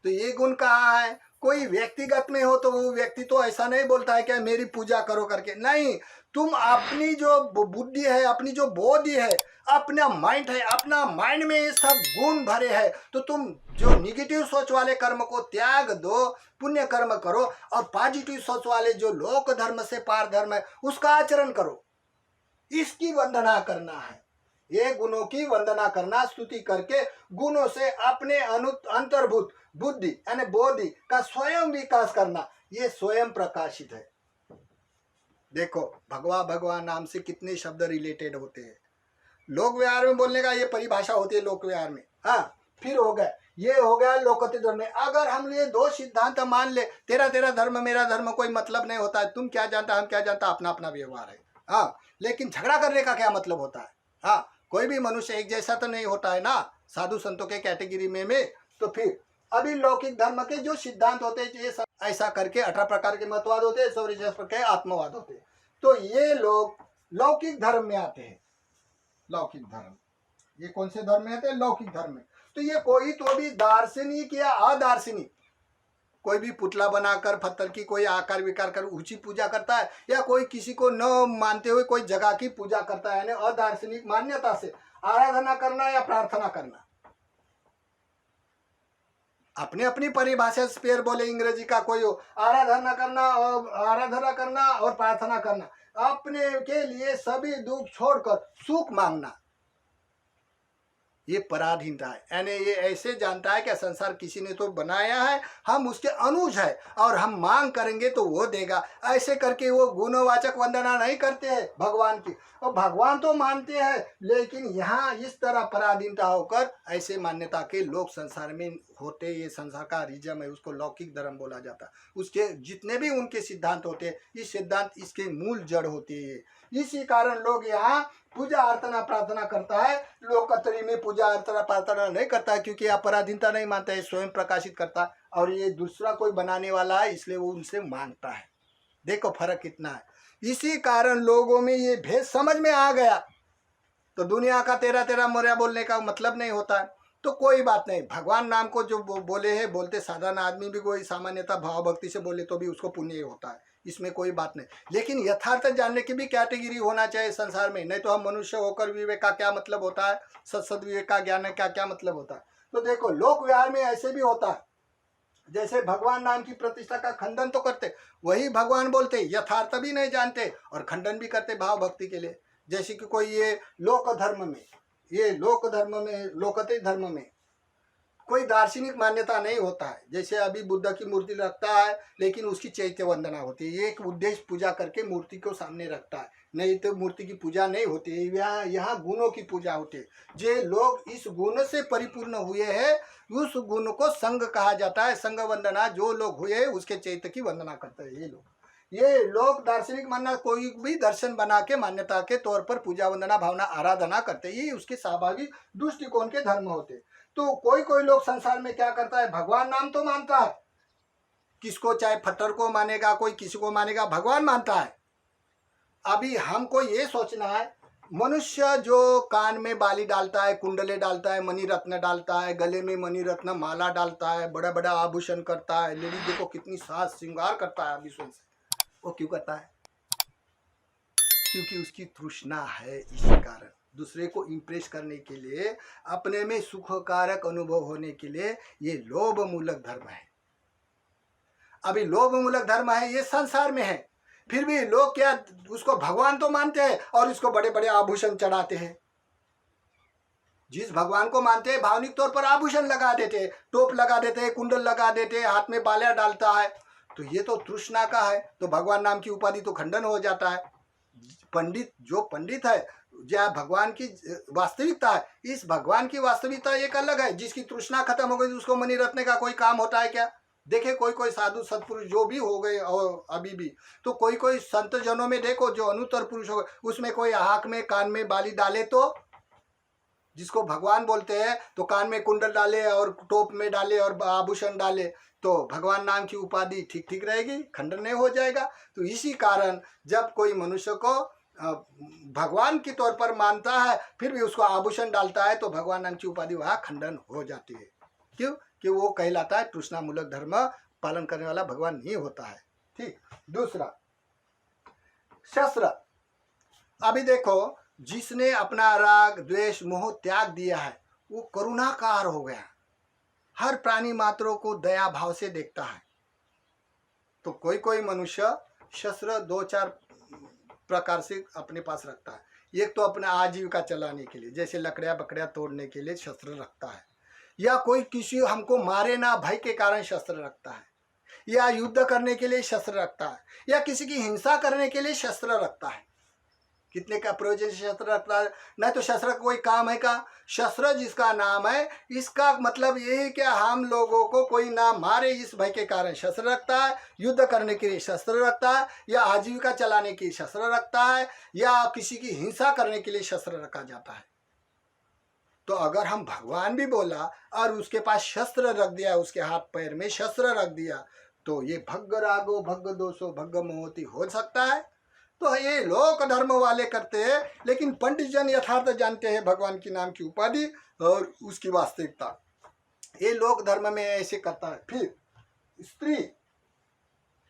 तो ये गुण कहाँ है? कोई व्यक्तिगत में हो तो वो व्यक्ति तो ऐसा नहीं बोलता है कि मेरी पूजा करो करके, नहीं। तुम अपनी जो बुद्धि है, अपनी जो बोधि है, अपना माइंड है, अपना माइंड में ये सब गुण भरे हैं, तो तुम जो निगेटिव सोच वाले कर्म को त्याग दो, पुण्य कर्म करो, और पॉजिटिव सोच वाले जो लोक धर्म से पार धर्म है उसका आचरण करो। इसकी वंदना करना है, ये गुणों की वंदना करना, स्तुति करके गुणों से अपने अंतर्भूत बुद्धि यानी बोधि का स्वयं विकास करना, ये स्वयं प्रकाशित है। देखो, भगवान नाम से कितने शब्द रिलेटेड होते हैं। लोक व्यवहार में बोलने का ये परिभाषा होती है लोक व्यवहार में। हाँ, फिर हो गया, ये हो गया लोकत्री धर्म में। अगर हम ये 2 सिद्धांत मान ले, तेरा धर्म मेरा धर्म, कोई मतलब नहीं होता है, तुम क्या जानता हम क्या जानता, अपना अपना व्यवहार है। हाँ, लेकिन झगड़ा करने का क्या मतलब होता है? हाँ, कोई भी मनुष्य एक जैसा तो नहीं होता है ना, साधु संतों के कैटेगरी में। तो फिर अभी लौकिक धर्म के जो सिद्धांत होते हैं, ये सब ऐसा करके 18 प्रकार के मतवाद होते हैं, 100 प्रकार के आत्मवाद होते हैं। तो ये लोग लौकिक धर्म में आते हैं। लौकिक धर्म, ये कौन से धर्म में आते हैं? लौकिक धर्म में। तो ये कोई तो भी दार्शनिक या अदार्शनिक, कोई भी पुतला बनाकर पत्थर की कोई आकार विकार कर ऊंची पूजा करता है, या कोई किसी को न मानते हुए कोई जगह की पूजा करता है, यानी अदार्शनिक मान्यता से आराधना करना या प्रार्थना करना। अपने अपनी परिभाषा स्पेयर बोले अंग्रेजी का कोई हो, आराधना करना और प्रार्थना करना, अपने के लिए सभी दुख छोड़कर सुख मांगना, ये पराधीनता है। यानी ये ऐसे जानता है कि संसार किसी ने तो बनाया है, हम उसके अनुज है और हम मांग करेंगे तो वो देगा। ऐसे करके वो गुणवाचक वंदना नहीं करते हैं भगवान की, और भगवान तो मानते हैं, लेकिन यहाँ इस तरह पराधीनता होकर ऐसे मान्यता के लोग संसार में होते। ये संसार का रिजम है, उसको लौकिक धर्म बोला जाता है। उसके जितने भी उनके सिद्धांत होते हैं, ये सिद्धांत इसके मूल जड़ होती है। इसी कारण लोग यहाँ पूजा अर्चना प्रार्थना करता है, लोग कतरी में पूजा अर्चना प्रार्थना नहीं करता है, क्योंकि अपराधीनता नहीं मानता है, स्वयं प्रकाशित करता है, और ये दूसरा कोई बनाने वाला है इसलिए वो उनसे मांगता है। देखो फर्क कितना है। इसी कारण लोगों में ये भेद समझ में आ गया। तो दुनिया का तेरा तेरा मोरिया बोलने का मतलब नहीं होता है, तो कोई बात नहीं। भगवान नाम को जो बोले हैं, बोलते साधारण आदमी भी कोई सामान्यता भाव भक्ति से बोले तो भी उसको पुण्य होता है, इसमें कोई बात नहीं। लेकिन यथार्थ जानने की भी कैटेगरी होना चाहिए संसार में, नहीं तो हम मनुष्य होकर विवेक का क्या मतलब होता है, सद विवेक का ज्ञान का क्या मतलब होता है। तो देखो लोक व्यवहार में ऐसे भी होता है, जैसे भगवान नाम की प्रतिष्ठा का खंडन तो करते, वही भगवान बोलते, यथार्थ भी नहीं जानते और खंडन भी करते भाव भक्ति के लिए। जैसे कि कोई ये लोक धर्म में लोकते धर्म में कोई दार्शनिक मान्यता नहीं होता है। जैसे अभी बुद्ध की मूर्ति रखता है, लेकिन उसकी चैत्य वंदना होती है, ये एक उद्देश्य पूजा करके मूर्ति को सामने रखता है, नहीं तो मूर्ति की पूजा नहीं होती है। यहाँ गुणों की पूजा होती है। जे लोग इस गुण से परिपूर्ण हुए हैं, उस गुण को संग कहा जाता है। संग वंदना जो लोग हुए उसके चैत्य की वंदना करते हैं। ये लोग दार्शनिक मानना, कोई भी दर्शन बना के मान्यता के तौर पर पूजा वंदना भावना आराधना करते, ये उसके स्वाभाविक दृष्टिकोण के धर्म होते। तो कोई कोई लोग संसार में क्या करता है, भगवान नाम तो मानता है, किसको चाहे फट्टर को मानेगा, कोई किसी को मानेगा, भगवान मानता है। अभी हमको ये सोचना है, मनुष्य जो कान में बाली डालता है, कुंडले डालता है, मणि रत्न डालता है, गले में मणि रत्न माला डालता है, बड़ा बड़ा आभूषण करता है, लेडीज देखो कितनी साज श्रृंगार करता है आभूषण से, वो क्यों करता है? क्योंकि उसकी तृष्णा है। इसी कारण दूसरे को इम्प्रेस करने के लिए, अपने में सुखकारक अनुभव होने के लिए, ये लोभ मूलक धर्म है। अभी लोभ मूलक धर्म है, ये संसार में है, फिर भी लोग क्या उसको भगवान तो मानते हैं और इसको बड़े बड़े आभूषण चढ़ाते हैं। जिस भगवान को मानते हैं भावनिक तौर पर आभूषण लगा देते, टोप लगा देते, कुंडल लगा देते, हाथ में बाल्या डालता है, तो ये तो तृष्णा का है। तो भगवान नाम की उपाधि तो खंडन हो जाता है। पंडित जो पंडित है, जो भगवान की वास्तविकता है, इस भगवान की वास्तविकता एक अलग है। जिसकी तृष्णा खत्म हो गई उसको मणि रत्न का कोई काम होता है क्या? देखे कोई कोई साधु सत्पुरुष जो भी हो गए और अभी भी, तो कोई कोई संत जनों में देखो जो अनुत्तर पुरुष हो गए, उसमें कोई आँख में कान में बाली डाले, तो जिसको भगवान बोलते हैं, तो कान में कुंडल डाले और टोप में डाले और आभूषण डाले, तो भगवान नाम की उपाधि ठीक ठीक रहेगी, खंडन नहीं हो जाएगा। तो इसी कारण जब कोई मनुष्य को भगवान के तौर पर मानता है, फिर भी उसको आभूषण डालता है, तो भगवान नाम की उपाधि वहाँ खंडन हो जाती है। क्यों? कि वो कहलाता है तृष्णा मूलक धर्म पालन करने वाला भगवान नहीं होता है। ठीक। दूसरा, शस्त्र। अभी देखो, जिसने अपना राग द्वेष मोह त्याग दिया है, वो करुणाकार हो गया, हर प्राणी मात्रों को दया भाव से देखता है। तो कोई कोई मनुष्य शस्त्र दो चार प्रकार से अपने पास रखता है। एक तो अपना आजीविका चलाने के लिए, जैसे लकड़ियाँ बकड़ियाँ तोड़ने के लिए शस्त्र रखता है, या कोई किसी हमको मारे ना भय के कारण शस्त्र रखता है, या युद्ध करने के लिए शस्त्र रखता है, या किसी की हिंसा करने के लिए शस्त्र रखता है। कितने का प्रयोजन से शस्त्र रखता है? नहीं तो शस्त्र का कोई काम है का? शस्त्र जिसका नाम है, इसका मतलब ये है कि हम लोगों को कोई ना मारे इस भय के कारण शस्त्र रखता है, युद्ध करने के लिए शस्त्र रखता है, या आजीविका चलाने के लिए शस्त्र रखता है, या किसी की हिंसा करने के लिए शस्त्र रखा जाता है। तो अगर हम भगवान भी बोला और उसके पास शस्त्र रख दिया, उसके हाथ पैर में शस्त्र रख दिया, तो ये भग्ग रागो भग्ग दोषो भग्ग मोहती हो सकता है? तो ये लोक धर्म वाले करते हैं, लेकिन पंडित जन यथार्थ जानते हैं भगवान की नाम की उपाधि और उसकी वास्तविकता। ये लोक धर्म में ऐसे करता है। फिर स्त्री,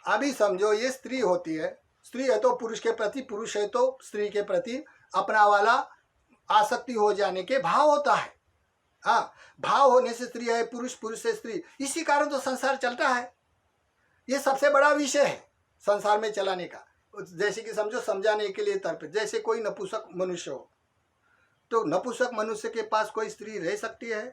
अभी समझो ये स्त्री होती है, स्त्री है तो पुरुष के प्रति, पुरुष है तो स्त्री के प्रति अपना वाला आसक्ति हो जाने के भाव होता है। हाँ, भाव होने से स्त्री है, पुरुष पुरुष से स्त्री, इसी कारण तो संसार चलता है। ये सबसे बड़ा विषय है संसार में चलाने का। जैसे कि समझो, समझाने के लिए तर्क, जैसे कोई नपुंसक मनुष्य हो, तो नपुंसक मनुष्य के पास कोई स्त्री रह सकती है?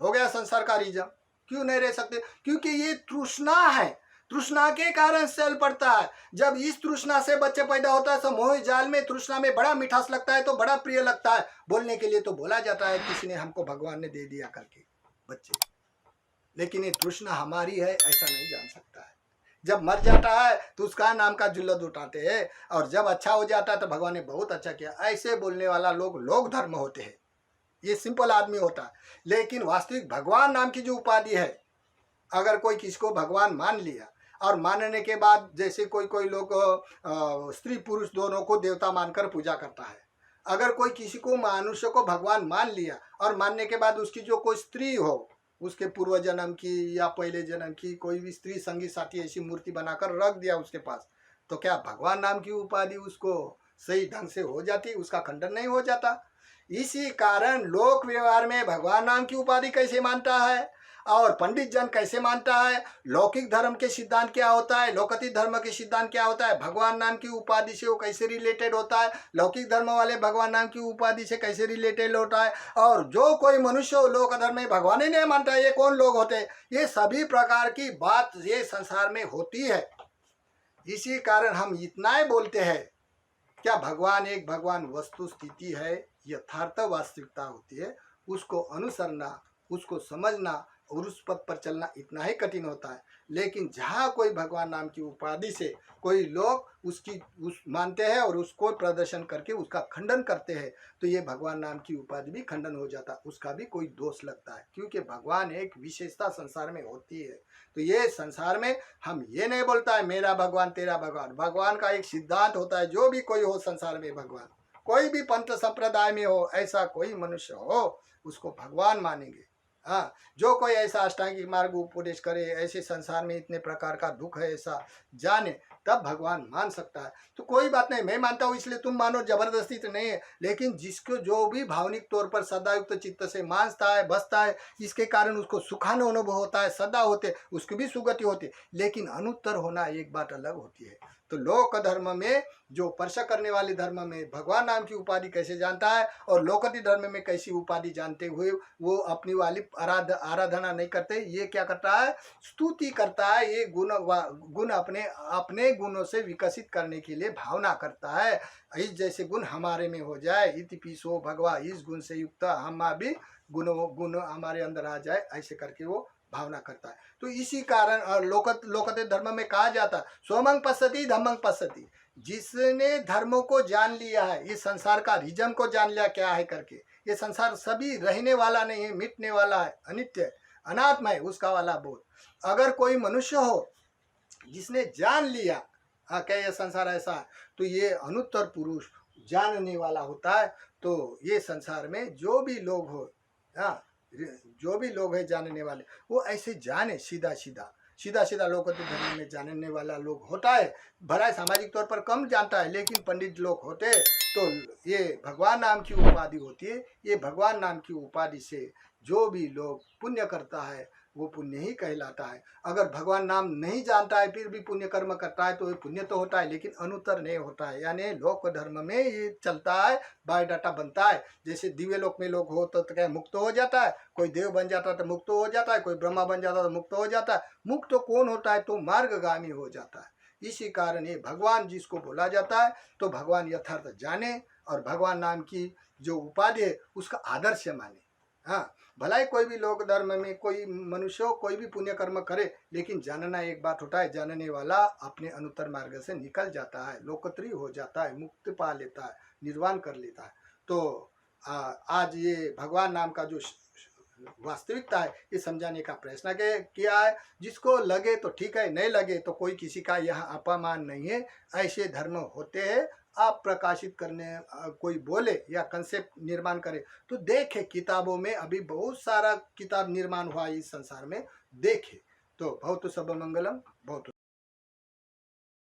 हो गया संसार का रीजन। क्यों नहीं रह सकते? क्योंकि ये तृष्णा है, तृष्णा के कारण सेल पड़ता है। जब इस तृष्णा से बच्चे पैदा होता है तो मोह जाल में तृष्णा में बड़ा मिठास लगता है, तो बड़ा प्रिय लगता है। बोलने के लिए तो बोला जाता है किसी ने हमको भगवान ने दे दिया करके बच्चे, लेकिन ये तृष्णा हमारी है ऐसा नहीं जान सकता है। जब मर जाता है तो उसका नाम का जुल्लद उठाते हैं, और जब अच्छा हो जाता है तो भगवान ने बहुत अच्छा किया, ऐसे बोलने वाला लोग धर्म होते हैं। ये सिंपल आदमी होता है। लेकिन वास्तविक भगवान नाम की जो उपाधि है, अगर कोई किसी को भगवान मान लिया और मानने के बाद जैसे कोई लोग स्त्री पुरुष दोनों को देवता मानकर पूजा करता है, अगर कोई किसी को मनुष्य को भगवान मान लिया और मानने के बाद उसकी जो कोई स्त्री हो, उसके पूर्व जन्म की या पहले जन्म की कोई भी स्त्री संगी साथी ऐसी मूर्ति बनाकर रख दिया उसके पास, तो क्या भगवान नाम की उपाधि उसको सही ढंग से हो जाती? उसका खंडन नहीं हो जाता? इसी कारण लोक व्यवहार में भगवान नाम की उपाधि कैसे मानता है और पंडित जन कैसे मानता है, लौकिक धर्म के सिद्धांत क्या होता है, लौकिक धर्म के सिद्धांत क्या होता है, भगवान नाम की उपाधि से वो कैसे रिलेटेड होता है, लौकिक धर्म वाले भगवान नाम की उपाधि से कैसे रिलेटेड होता है, और जो कोई मनुष्य लोक धर्म में भगवान ही नहीं मानता है, ये कौन लोग होते हैं? ये सभी प्रकार की बात ये संसार में होती है। इसी कारण हम इतना ही बोलते हैं, क्या भगवान एक भगवान वस्तु स्थिति है, यथार्थ वास्तविकता होती है, उसको अनुसरना, उसको समझना और उस पथ पर चलना इतना ही कठिन होता है। लेकिन जहाँ कोई भगवान नाम की उपाधि से कोई लोग उस मानते हैं और उसको प्रदर्शन करके उसका खंडन करते हैं, तो ये भगवान नाम की उपाधि भी खंडन हो जाता है, उसका भी कोई दोष लगता है, क्योंकि भगवान एक विशेषता संसार में होती है। तो ये संसार में हम ये नहीं बोलता है मेरा भगवान तेरा भगवान, भगवान का एक सिद्धांत होता है। जो भी कोई हो संसार में भगवान, कोई भी पंथ संप्रदाय में हो, ऐसा कोई मनुष्य हो उसको भगवान मानेंगे। हाँ, जो कोई ऐसा अष्टांगिक मार्ग उपदेश करे, ऐसे संसार में इतने प्रकार का दुख है ऐसा जाने, तब भगवान मान सकता है। तो कोई बात नहीं, मैं मानता हूँ इसलिए तुम मानो, जबरदस्ती तो नहीं है। लेकिन जिसको जो भी भावनिक तौर पर सदायुक्त चित्त से मानता है, बसता है, इसके कारण उसको सुखान अनुभव होता है, सदा होते, उसकी भी सुगति होती है। लेकिन अनुत्तर होना एक बात अलग होती है। तो लोक धर्म में जो स्पर्श करने वाले धर्म में भगवान नाम की उपाधि कैसे जानता है, और लोकति धर्म में कैसी उपाधि जानते हुए वो अपनी वाली आराधना नहीं करते, ये क्या करता है? स्तुति करता है। ये गुण अपने गुणों से विकसित करने के लिए भावना करता है, इस जैसे गुण हमारे में हो जाए, इति पीसो भगवा, इस गुण से युक्त हम भी गुण हमारे अंदर आ जाए, ऐसे करके वो भावना करता है। तो इसी कारण लोकते धर्म में कहा जाता है सोमंग पश्यति धम्मंग पश्यति। जिसने धर्मों को जान लिया है, ये संसार का रीजन को जान लिया क्या है करके, ये संसार सभी रहने वाला नहीं है, मिटने वाला है, अनित्य है, अनात्मा है, उसका वाला बोध। अगर कोई मनुष्य हो जिसने जान लिया क्या ये संसार ऐसा है, तो ये अनुत्तर पुरुष जानने वाला होता है। तो ये संसार में जो भी लोग हो, जो भी लोग है जानने वाले, वो ऐसे जाने सीधा सीधा लोकत्व धर्म में जानने वाला लोग होता है। भला सामाजिक तौर पर कम जानता है, लेकिन पंडित लोग होते हैं। तो ये भगवान नाम की उपाधि होती है। ये भगवान नाम की उपाधि से जो भी लोग पुण्य करता है वो पुण्य ही कहलाता है। अगर भगवान नाम नहीं जानता है फिर भी पुण्य कर्म करता है तो ये पुण्य तो होता है, लेकिन अनुत्तर नहीं होता है। यानी लोक धर्म में ये चलता है, बायोडाटा बनता है। जैसे दिव्य लोक में लोग हो तो क्या मुक्त हो जाता है, कोई देव बन जाता है तो मुक्त हो जाता है, कोई ब्रह्मा बन जाता है तो मुक्त हो जाता है। मुक्त तो कौन होता है? तो मार्गगामी हो जाता है। इसी कारण ये भगवान जिसको बोला जाता है, तो भगवान यथार्थ जाने और भगवान नाम की जो उपाधि है उसका आदर्श माने। हाँ, भला ही कोई भी लोक धर्म में कोई मनुष्य हो, कोई भी पुण्य कर्म करे, लेकिन जानना एक बात होता है, जानने वाला अपने अनुत्तर मार्ग से निकल जाता है, लोकत्री हो जाता है, मुक्ति पा लेता है, निर्वाण कर लेता है। तो आज ये भगवान नाम का जो वास्तविकता है ये समझाने का प्रयत्न किया है। जिसको लगे तो ठीक है, नहीं लगे तो कोई किसी का यहाँ अपमान नहीं है। ऐसे धर्म होते हैं। आप प्रकाशित करने कोई बोले या कंसेप्ट निर्माण करे तो देखे, किताबों में अभी बहुत सारा किताब निर्माण हुआ इस संसार में, देखे। तो बहुत सब मंगलम, बहुत